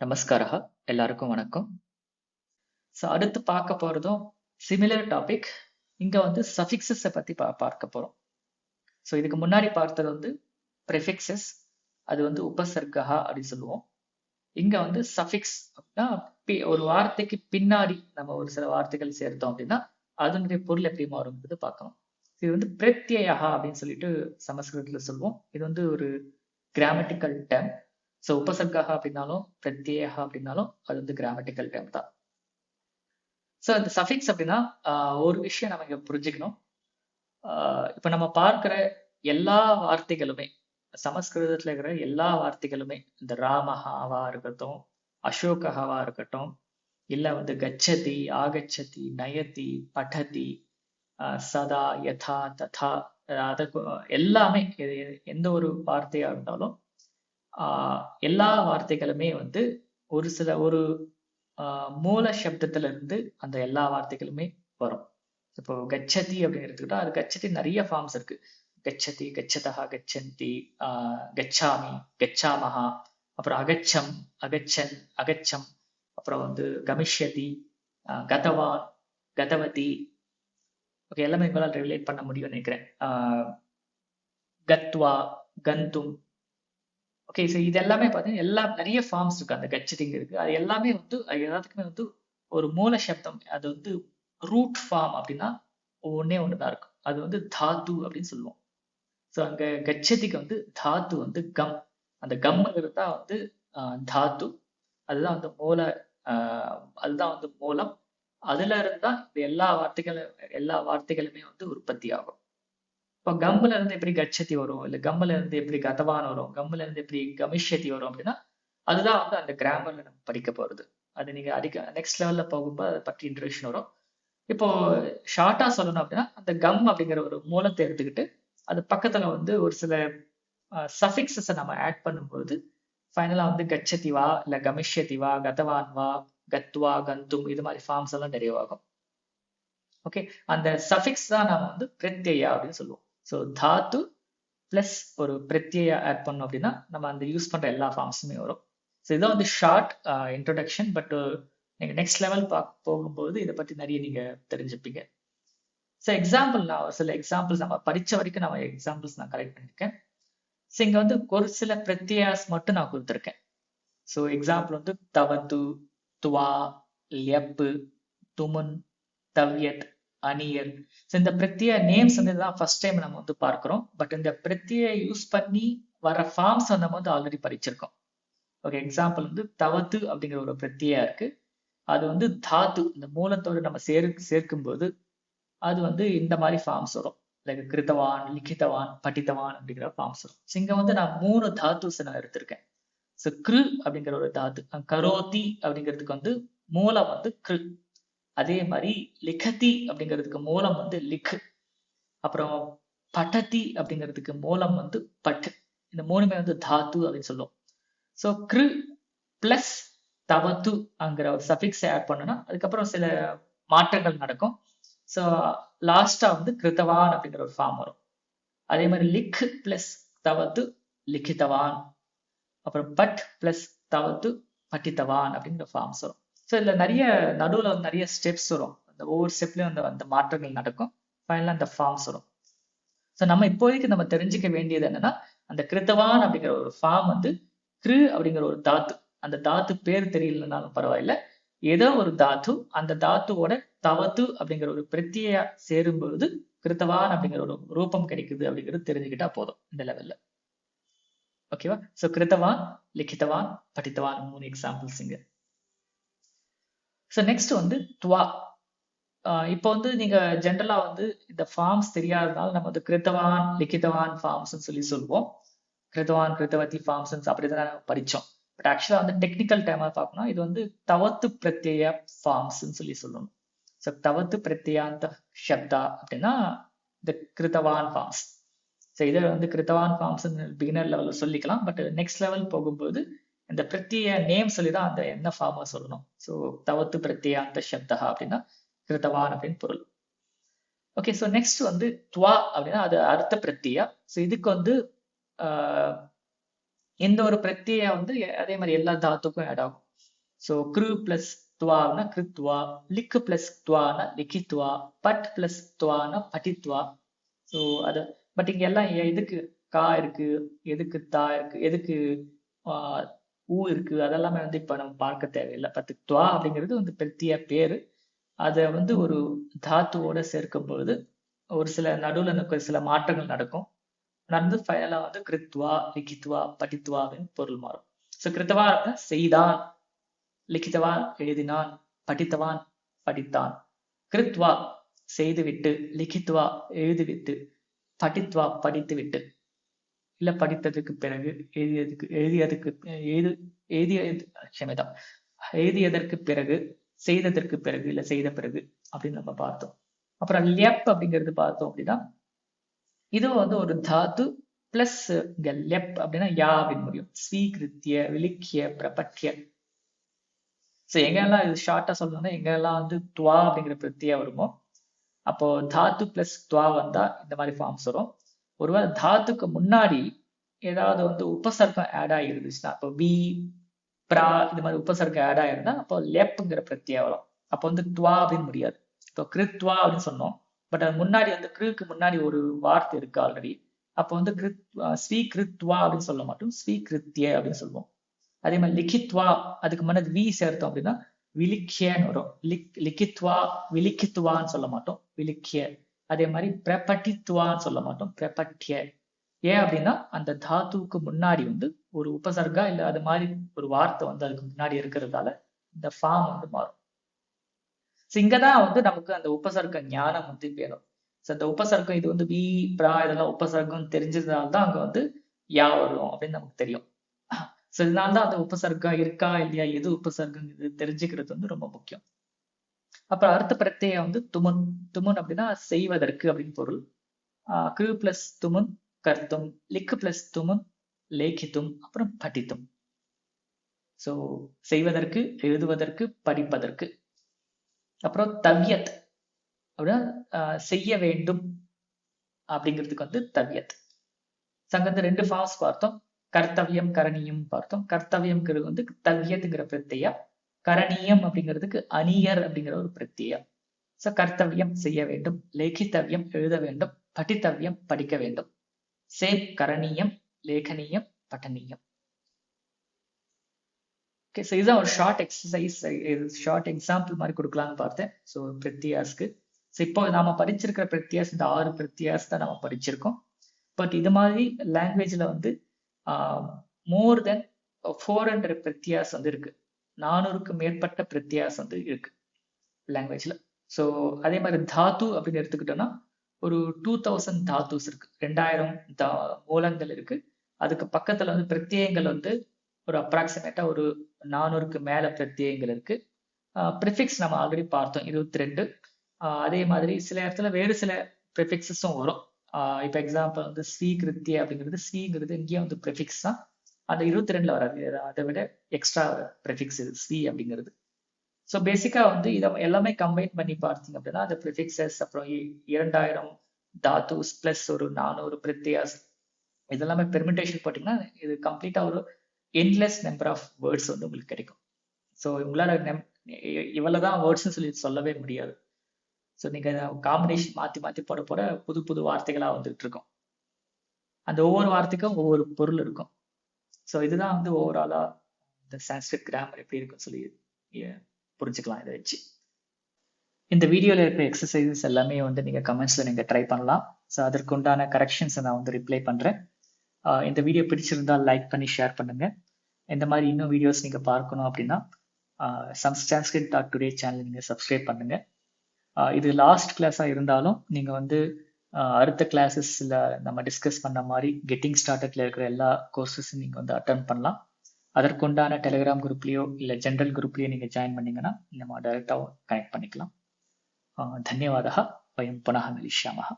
நமஸ்காரா எல்லாருக்கும் வணக்கம். ஸோ அடுத்து பார்க்க போறதும் சிமிலர் டாபிக். இங்க வந்து சஃபிக்ஸஸை பத்தி பார்க்க போறோம். ஸோ இதுக்கு முன்னாடி பார்த்தது வந்து ப்ரிஃபிக்ஸஸ், அது வந்து உபசர்கா அப்படின்னு சொல்லுவோம். இங்க வந்து சஃபிக்ஸ் அப்படின்னா ஒரு வார்த்தைக்கு பின்னாடி நம்ம ஒரு சில வார்த்தைகள் சேர்த்தோம் அப்படின்னா அதனுடைய பொருள் எப்படி மாறும்ன்றது பார்க்கணும். இது வந்து பிரத்யயா அப்படின்னு சொல்லிட்டு சமஸ்கிருதத்துல சொல்லுவோம். இது வந்து ஒரு கிராமட்டிக்கல் டேர்ம். ஸோ உபசர்கா அப்படின்னாலும் பிரத்யயா அப்படின்னாலும் அது வந்து கிராமட்டிக்கல் டேர்ம் தான். ஸோ இந்த சஃபிக்ஸ் அப்படின்னா ஒரு விஷயம் நம்ம இங்க புரிஞ்சுக்கணும். இப்ப நம்ம பார்க்கிற எல்லா வார்த்தைகளுமே, சமஸ்கிருதத்துல இருக்கிற எல்லா வார்த்தைகளுமே, இந்த ராமஹாவா இருக்கட்டும், அசோகஹாவா இருக்கட்டும், இல்ல வந்து கச்சதி, ஆகச்சதி, நயதி, படதி, சதா, யதா, ததா, அதுக்கு எல்லாமே எந்த ஒரு வார்த்தையா இருந்தாலும் எல்லா வார்த்தைகளுமே வந்து ஒரு மூல சப்தத்துல இருந்து அந்த எல்லா வார்த்தைகளுமே வரும். இப்போ கச்சதி அப்படின்னு எடுத்துக்கிட்டா அது கச்சதி நிறைய ஃபார்ம்ஸ் இருக்கு. கச்சதி, கச்சதா, கச்சந்தி, கச்சாமி, கச்சாமஹா, அப்புறம் அகச்சம், அகச்சன், அகச்சம், அப்புறம் வந்து கமிஷ்யதி, கதவான், கதவதி. ஓகே, எல்லாமே உங்களால் ரிலேட் பண்ண முடியும்னு நினைக்கிறேன். கத்வா, கந்தும். ஓகே, ஸோ இது எல்லாமே பார்த்தீங்கன்னா எல்லாம் நிறைய ஃபார்ம்ஸ் இருக்கு. அந்த கச்சதிங்க இருக்கு. அது எல்லாமே வந்து எல்லாத்துக்குமே வந்து ஒரு மூல சப்தம். அது வந்து ரூட் ஃபார்ம் அப்படின்னா ஒன்னே ஒண்ணுதான் இருக்கும். அது வந்து தாத்து அப்படின்னு சொல்லுவோம். ஸோ அங்க கச்சதிக்கு வந்து தாத்து வந்து கம். அந்த கம்ங்கிறது தான் வந்து தாத்து. அதுதான் வந்து அதுதான் வந்து மூலம். அதுல இருந்தா இந்த எல்லா வார்த்தைகளுமே வந்து உற்பத்தி ஆகும். இப்போ கம்முல இருந்து எப்படி கச்சதி வரும், இல்ல கம்முல இருந்து எப்படி கதவான் வரும், கம்முல இருந்து எப்படி கமிஷ்யதி வரும் அப்படின்னா அதுதான் வந்து அந்த கிராமர்ல நம்ம படிக்க போறது. அது நீங்க நெக்ஸ்ட் லெவல்ல போகும்போது அதை பற்றி இன்ட்ரோடக்ஷன் வரும். இப்போ ஷார்ட்டா சொல்லணும் அப்படின்னா அந்த கம் அப்படிங்கிற ஒரு மூலத்தை எடுத்துக்கிட்டு அது பக்கத்துல வந்து ஒரு சில சஃபிக்ஸஸை நம்ம ஆட் பண்ணும்போது ஃபைனலா வந்து கச்சதி வா, இல்ல கமிஷ்யதி வா, கதவான் வா, கத்வா, கந்தும், இது மாதிரி ஃபார்ம்ஸ் எல்லாம் டெரிவ் ஓகே, அந்த சஃபிக்ஸ் தான் நாம வந்து பிரத்யயா அப்படின்னு சொல்லுவோம். ஸோ தாத்து பிளஸ் ஒரு பிரத்யயா ஆட் பண்ணோம் அப்படின்னா நம்ம அந்த யூஸ் பண்ற எல்லா ஃபார்ம்ஸுமே வரும். ஸோ இதான் வந்து ஷார்ட் இன்ட்ரோடக்ஷன். பட் நீங்க நெக்ஸ்ட் லெவல் போகும்போது இதை பத்தி நிறைய நீங்க தெரிஞ்சுப்பீங்க. ஸோ எக்ஸாம்பிள் நான் சில எக்ஸாம்பிள்ஸ் நம்ம படிச்ச வரைக்கும் நம்ம எக்ஸாம்பிள்ஸ் நான் கலெக்ட் பண்ணியிருக்கேன். ஸோ இங்க வந்து ஒரு சில பிரத்யாஸ் மட்டும் நான் கொடுத்துருக்கேன். ஸோ எக்ஸாம்பிள் வந்து தவது, துவா, லியப்பு, துமுன், தவ்யத், அணியர். ஸோ இந்த பிரத்ய நேம்ஸ் வந்து தான் ஃபர்ஸ்ட் டைம் நம்ம வந்து பார்க்கிறோம். பட் இந்த பிரத்ய யூஸ் பண்ணி வர ஃபார்ம்ஸ் நம்ம வந்து ஆல்ரெடி படிச்சிருக்கோம். ஓகே, எக்ஸாம்பிள் வந்து தவது அப்படிங்கிற ஒரு பிரத்யா இருக்கு. அது வந்து தாத்து, இந்த மூலத்தோடு நம்ம சேர்க்கும் போது அது வந்து இந்த மாதிரி ஃபார்ம்ஸ் வரும். லைக் கிருத்தவான், லிখিতவான், படித்தவான் அப்படிங்கிற ஃபார்ம்ஸ் வரும். இங்க வந்து நான் 3 தாத்துஸ் நான் எடுத்திருக்கேன். ஸோ கிரு அப்படிங்கிற ஒரு தாத்து, கரோதி அப்படிங்கிறதுக்கு வந்து மூலம் வந்து கிரு. அதே மாதிரி லிகதி அப்படிங்கிறதுக்கு மூலம் வந்து லிக். அப்புறம் படதி அப்படிங்கிறதுக்கு மூலம் வந்து பட். இந்த மூணுமே வந்து தாத்து அப்படின்னு சொல்லுவோம். ஸோ கிரு பிளஸ் தவத்து அங்கிற ஒரு சஃபிக்ஸ் ஆட் பண்ணனா அதுக்கப்புறம் சில மாற்றங்கள் நடக்கும். ஸோ லாஸ்டா வந்து கிருத்தவான் அப்படிங்கிற ஒரு ஃபார்ம் வரும். அதே மாதிரி லிக் பிளஸ் தவத்து லிখিতவான், அப்புறம் பட் பிளஸ் தவத்து பட்டித்தவான் அப்படிங்கிற ஃபார்ம்ஸ் வரும். ஸோ இதுல நிறைய நடுவுல வந்து நிறைய ஸ்டெப்ஸ் வரும். அந்த ஒவ்வொரு ஸ்டெப்லயும் அந்த மாற்றங்கள் நடக்கும். ஃபைனலா அந்த ஃபார்ம்ஸ் வரும். ஸோ நம்ம இப்போதைக்கு நம்ம தெரிஞ்சுக்க வேண்டியது என்னன்னா அந்த கிருத்தவான் அப்படிங்கிற ஒரு ஃபார்ம் வந்து கிரு அப்படிங்கிற ஒரு தாத்து. அந்த தாத்து பேர் தெரியலனாலும் பரவாயில்ல, ஏதோ ஒரு தாத்து, அந்த தாத்துவோட தவத்து அப்படிங்கிற ஒரு பிரத்யா சேரும்பொழுது கிருத்தவான் அப்படிங்கிற ஒரு ரூபம் கிடைக்குது அப்படிங்கிறது தெரிஞ்சுக்கிட்டா போதும் இந்த லெவல்ல. ஓகேவா? சோ கிருத்தவான், லிখিতவான், படித்தவான் 3 எக்ஸாம்பிள்ஸ் இங்க. ஸோ நெக்ஸ்ட் வந்து துவா. இப்போ வந்து நீங்க ஜென்ரலா வந்து இந்த ஃபார்ம்ஸ் தெரியாதனால நம்ம வந்து கிருத்தவான், லிখিতவான் ஃபார்ம்ஸ் சொல்லுவோம். கிருத்தவான், கிருத்தவதி ஃபார்ம்ஸ் அப்படிதான் படிச்சோம். பட் ஆக்சுவலா வந்து டெக்னிக்கல் டைமா பார்க்கணும், இது வந்து தவத்து பிரத்யய ஃபார்ம்ஸ் சொல்லணும். ஸோ தவத்து பிரத்யாந்த சப்தா அப்படின்னா இந்த கிருத்தவான் ஃபார்ம்ஸ். ஸோ இதை வந்து கிருத்தவான் ஃபார்ம்ஸ் பிகினர் லெவல்ல சொல்லிக்கலாம். பட் நெக்ஸ்ட் லெவல் போகும்போது இந்த பிரத்யய நேம் சொல்லிதான் அந்த என்ன ஃபார்மா சொல்லணும். ஸோ தவத்து பிரத்யாந்த சப்தா அப்படின்னா கிருத்தவான் அப்படின்னு பொருள். ஓகே, ஸோ நெக்ஸ்ட் வந்து துவா அப்படின்னா அது அர்த்த பிரத்யா. ஸோ இதுக்கு வந்து இந்த ஒரு பிரத்யா வந்து அதே மாதிரி எல்லா தாத்துக்கும் ஆட் ஆகும். ஸோ கிரு பிளஸ் துவானா கிருத்வா, லிக்கு பிளஸ் துவானா லிக்கித்வா, பட் பிளஸ் துவானா படித்வா. ஸோ அது பட் இங்க எல்லாம் எதுக்கு கா இருக்கு, எதுக்கு தா இருக்கு, எதுக்கு ஊ இருக்கு, அதெல்லாமே வந்து இப்ப நம்ம பார்க்க தேவையில்லை. பட் துவா அப்படிங்கிறது வந்து பிரத்திய பேரு. அதை வந்து ஒரு தாத்துவோட சேர்க்கும் பொழுது ஒரு சில நடுவில் சில மாற்றங்கள் நடக்கும். நடந்து ஃபைனலா வந்து கிருத்வா, லிகித்வா, படித்வா அப்படின்னு பொருள் மாறும். ஸோ கிருத்தவா செய்தான், லிகித்தவா எழுதினான், படித்தவான் படித்தான். கிருத்வா செய்துவிட்டு, லிகித்வா எழுதிவிட்டு, படித்வா படித்துவிட்டு, இல்ல படித்ததுக்கு பிறகு, எழுதியதற்கு பிறகு, செய்ததற்கு பிறகு, இல்ல செய்த பிறகு அப்படின்னு நம்ம பார்த்தோம். அப்புறம் லெப் அப்படிங்கிறது பார்த்தோம் அப்படின்னா இதுவும் வந்து ஒரு தாத்து பிளஸ் லெப் அப்படின்னா யா அப்படின்னு முடியும். ஸ்வீகிருத்திய, விலிக்கிய, பிரபட்ய. ஸோ எங்கெல்லாம் இது ஷார்ட்டா சொல்லணும்னா எங்கெல்லாம் வந்து துவா அப்படிங்கிற பிரத்தியா வருமோ அப்போ தாத்து பிளஸ் துவா வந்தா இந்த மாதிரி ஃபார்ம்ஸ் வரும். ஒருவேளை தாத்துக்கு முன்னாடி ஏதாவது வந்து உபசர்க்கம் ஆட் ஆகிருந்துச்சுன்னா, அப்போ வி பிரா இந்த மாதிரி உபசர்க்கம் ஆட் ஆயிருந்தா அப்போ லெப்ங்கிற பிரத்தியா வரும். அப்போ வந்து துவா அப்படின்னு முடியாது. இப்போ கிருத்வா அப்படின்னு சொன்னோம். பட் அது முன்னாடி வந்து கிருக்கு முன்னாடி ஒரு வார்த்தை இருக்கு ஆல்ரெடி. அப்போ வந்து ஸ்வீகிருத்வா அப்படின்னு சொல்ல மாட்டோம், ஸ்வீகிருத்திய அப்படின்னு சொல்லுவோம். அதே மாதிரி லிகித்வா அதுக்கு முன்னாடி வி சேர்த்தோம் அப்படின்னா விலிக்கியன்னு வரும். லிகித்வா விலிக்கித்துவான்னு சொல்ல மாட்டோம், விலிக்கிய. அதே மாதிரி பிரபட்டித்துவான்னு சொல்ல மாட்டோம், பிரபட்டிய. ஏன் அப்படின்னா அந்த தாத்துவுக்கு முன்னாடி வந்து ஒரு உபசர்கா இல்ல அது மாதிரி ஒரு வார்த்தை வந்து அதுக்கு முன்னாடி இருக்கிறதால இந்த ஃபார்ம் வந்து மாறும். இங்கதான் வந்து நமக்கு அந்த உபசர்க்க ஞானம் வந்து வேணும். அந்த உபசர்க்கம் இது வந்து வி பிரா இதெல்லாம் உபசர்க்கம் தெரிஞ்சதுனால்தான் அங்க வந்து யா வரும் அப்படின்னு நமக்கு தெரியும். ஸோ இதனால்தான் அந்த உபசர்க்கம் இருக்கா இல்லையா, எது உபசர்க்கம் இது தெரிஞ்சுக்கிறது வந்து ரொம்ப முக்கியம். அப்புறம் அடுத்த பிரத்யயம் வந்து துமுன். துமுன் அப்படின்னா செய்வதற்கு அப்படின்னு பொருள். கிரு பிளஸ் துமுன் கர்த்தும், லிக்கு பிளஸ் துமுன் லேகித்தும், அப்புறம் படித்தும். ஸோ செய்வதற்கு, எழுதுவதற்கு, படிப்பதற்கு. அப்புறம் தவ்யத் அப்படின்னா செய்ய வேண்டும் அப்படிங்கிறதுக்கு வந்து தவ்யத். சங்கத்து 2 ஃபார்ம்ஸ் பார்த்தோம். கர்த்தவியம், கரணியம் பார்த்தோம். கர்த்தவியம்ங்கிறது வந்து தவ்யத்துங்கிற பிரத்யா, கரணியம் அப்படிங்கிறதுக்கு அணியர் அப்படிங்கிற ஒரு பிரத்யா. சோ கர்த்தவியம் செய்ய வேண்டும், லேகித்தவியம் எழுத வேண்டும், படித்தவியம் படிக்க வேண்டும். சே கரணியம், லேகனியம், பட்டனியம். ஓகே, ஸோ இதுதான் ஒரு ஷார்ட் எக்ஸசைஸ், ஷார்ட் எக்ஸாம்பிள் மாதிரி கொடுக்கலாம்னு பார்த்தேன். ஸோ பிரத்யாஸ்க்கு. ஸோ இப்போ நாம படிச்சிருக்கிற பிரத்யாஸ் இந்த 6 பிரத்யாஸ் தான் நம்ம படிச்சிருக்கோம். பட் இது மாதிரி லாங்குவேஜ்ல வந்து மோர் தென் 400 பிரத்யாஸ் வந்து இருக்கு. 400க்கு மேற்பட்ட பிரத்யாஸ் வந்து இருக்கு லாங்குவேஜ்ல. ஸோ அதே மாதிரி தாத்து அப்படின்னு எடுத்துக்கிட்டோம்னா ஒரு 2000 தாத்துஸ் இருக்கு, 2000 மூலங்கள் இருக்கு. அதுக்கு பக்கத்துல வந்து பிரத்யயங்கள் வந்து ஒரு அப்ராக்சிமேட்டா ஒரு 400க்கு மேல பிரத்யயங்கள் இருக்கு. ப்ரிஃபிக்ஸ் நம்ம ஆல்ரெடி பார்த்தோம் 22. அதே மாதிரி சில இடத்துல வேறு சில ப்ரிஃபிக்ஸஸும் வரும். இப்போ எக்ஸாம்பிள் வந்து ஸ்வீகிருத்திய அப்படிங்கிறது, ஸ்வீங்கிறது இங்கேயும் வந்து ப்ரிஃபிக்ஸ் தான். அந்த 22ல வராது, அதை விட எக்ஸ்ட்ரா ப்ரிஃபிக்ஸ் இது ஸ்வீ அப்படிங்கிறது. ஸோ பேசிக்கா வந்து இதை எல்லாமே கம்பைன் பண்ணி பார்த்தீங்க அப்படின்னா அந்த ப்ரிஃபிக்ஸஸ், அப்புறம் 2000 தாத்துஸ் பிளஸ் ஒரு 400 பிரத்யாஸ், இதெல்லாமே பெர்மிட்டேஷன் போட்டிங்கன்னா இது கம்ப்ளீட்டா ஒரு என்லெஸ் நம்பர் ஆஃப் வேர்ட்ஸ் வந்து உங்களுக்கு கிடைக்கும். ஸோ உங்களால இவ்வளவுதான் வேர்ட்ஸ்ன்னு சொல்லவே முடியாது. ஸோ நீங்க காம்பினேஷன் மாத்தி மாத்தி போட போட புது புது வார்த்தைகளா வந்துட்டு இருக்கும். அந்த ஒவ்வொரு வார்த்தைக்கும் ஒவ்வொரு பொருள் இருக்கும். ஸோ இதுதான் வந்து ஓவராலா இந்த சான்ஸ்கிரிட் கிராமர் எப்படி இருக்குன்னு சொல்லி புரிஞ்சுக்கலாம் இதை வச்சு. இந்த வீடியோல இருக்கிற எக்ஸசைசஸ் எல்லாமே வந்து நீங்க கமெண்ட்ஸ்ல நீங்க ட்ரை பண்ணலாம். ஸோ அதற்கு உண்டான கரெக்ஷன்ஸை நான் வந்து ரிப்ளை பண்றேன். இந்த வீடியோ பிடிச்சிருந்தா லைக் பண்ணி ஷேர் பண்ணுங்க. இந்த மாதிரி இன்னும் வீடியோஸ் நீங்க பார்க்கணும் அப்படின்னா sanskrit.today சேனல் நீங்க சப்ஸ்கிரைப் பண்ணுங்க. இது லாஸ்ட் கிளாஸா இருந்தாலும் நீங்க வந்து அடுத்த கிளாஸஸ்ல நம்ம டிஸ்கஸ் பண்ண மாதிரி கெட்டிங் ஸ்டார்டட்ல இருக்கிற எல்லா கோர்சஸும் நீங்க வந்து அட்டெண்ட் பண்ணலாம். அதற்குண்டான டெலிகிராம் குரூப்லயோ இல்ல ஜென்ரல் குரூப்லயோ நீங்க ஜாயின் பண்ணீங்கன்னா நம்ம டைரக்டாவும் கனெக்ட் பண்ணிக்கலாம். தன்யவாதः. வயம் புனः மிலிஷ்யாமः.